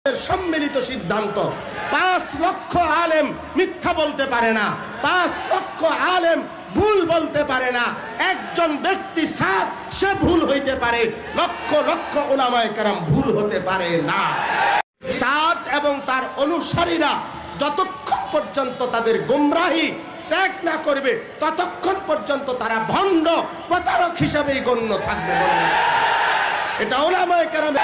সম্মিলিত সিদ্ধান্ত 5 লক্ষ আলেম মিথ্যা বলতে পারে না, 5 লক্ষ আলেম ভুল বলতে পারে না। একজন ব্যক্তি সাদ সে ভুল হইতে পারে, লক্ষ লক্ষ উলামায়ে কেরাম ভুল হতে পারে না। সাদ এবং তার অনুসারীরা যতক্ষণ পর্যন্ত তাদের গোমরাহি ত্যাগ না করবে ততক্ষণ পর্যন্ত তারা ভণ্ড প্রতারক হিসেবেই গণ্য থাকবে। এটা উলামায়ে কেরাম।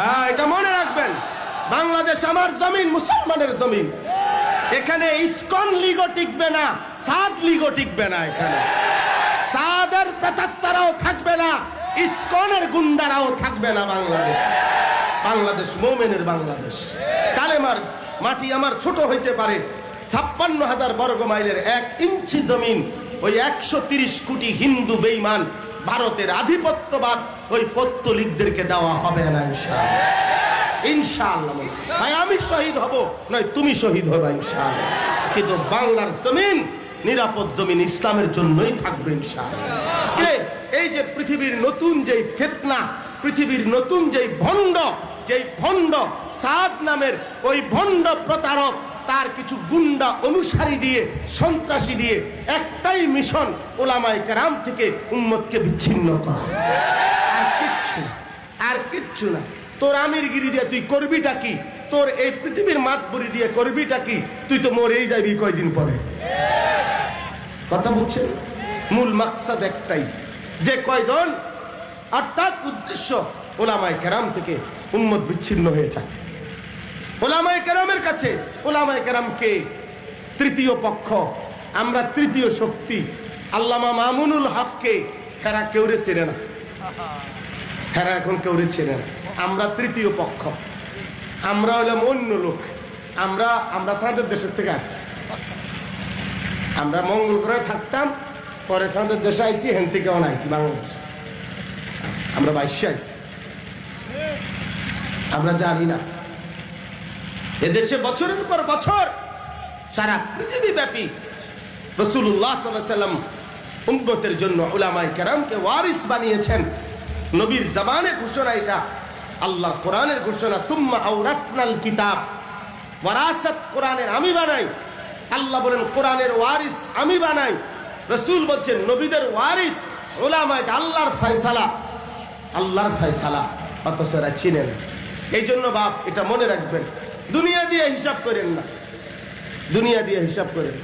হ্যাঁ, এটা মনে রাখবেন, বাংলাদেশ আমার জমিন, মুসলমানের জমিন। এখানে ইসকন লিগো টিকবে না, সাদ লিগো টিকবে না। এখানে সাদের প্রেতাত্মারাও থাকবে না, ইসকনের গুন্ডারাও থাকবে না। বাংলাদেশ, বাংলাদেশ মুমিনের বাংলাদেশ। কালেমার মাটি আমার ছোট হইতে পারে, 56,000 বর্গ মাইলের 1 ইঞ্চি জমিন ওই 130 কোটি হিন্দু বেঈমান ভারতের আধিপত্যবাদ ওই পত্তলিকদেরকে দেওয়া হবে না ইনশাআল্লাহ। ইনশাআল্লাহ ভাই, আমি শহীদ হব নয় তুমি শহীদ হবে ইনশাআল্লাহ, কিন্তু বাংলার জমিন নিরাপদ জমিন ইসলামের জন্যই থাকবে ইনশাআল্লাহ। এই যে পৃথিবীর নতুন যেই ফিতনা, পৃথিবীর নতুন যেই ভণ্ড সাদ নামের ওই ভণ্ড প্রতারক, তার কিছু গুন্ডা অনুসারী দিয়ে, সন্ত্রাসী দিয়ে একটাই মিশন, উলামায়ে কেরাম থেকে উম্মতকে বিচ্ছিন্ন করা। আর কিচ্ছু না। তোর আমিরগিরি দিয়ে তুই করবিটা কি? তোর এই পৃথিবীর মাতবরি দিয়ে করবিটা কি? তুই তো মরেই যাবি কয়দিন পরে। কথা বুঝছেন? মূল মাকসাদ একটাই, যে কয়জন অর্থাৎ উদ্দেশ্য উলামায়ে কেরাম থেকে উম্মত বিচ্ছিন্ন হয়ে থাকে। উলামায়ে কেরামের কাছে উলামায়ে কেরাম কে? তৃতীয় পক্ষ, আমরা তৃতীয় শক্তি। আল্লামা মামুনুল হককে হেরা কেউরে চেনে না, হেরা এখন কেউরে চেনে না। আমরা তৃতীয় পক্ষ, আমরা হলাম অন্য লোক। আমরা চাঁদের দেশের থেকে আসছি, আমরা মঙ্গল গ্রহে থাকতাম, পরে চাঁদের দেশে আইছি, হেন থেকে আইছি বাংলাদেশ। আমরা 22 আইছি, আমরা জানি না। এদেশে বছরের পর বছর সারা পৃথিবী ব্যাপী রাসূলুল্লাহ সাল্লাল্লাহু আলাইহি ওয়াসাল্লাম উম্মতের জন্য উলামায়ে কেরামকে ওয়ারিস বানিয়েছেন। নবীর জবানে ঘোষণা, এটা আল্লাহর কোরআনের ঘোষণা। সুম্মা আওরাসনাল কিতাব, ওয়ারাসাত কোরআনের আমি বানাই। আল্লাহ বলেন কোরআনের ওয়ারিস আমি বানাই। রাসূল বলছেন নবীদের ওয়ারিস উলামায়ে, আল্লাহর ফয়সালা, আল্লাহর ফয়সালা, অথচ এরা চিনে না। এই জন্য বাপ এটা মনে রাখবেন, দুনিয়া দিয়ে হিসাব করেন না, দুনিয়া দিয়ে হিসাব করেন।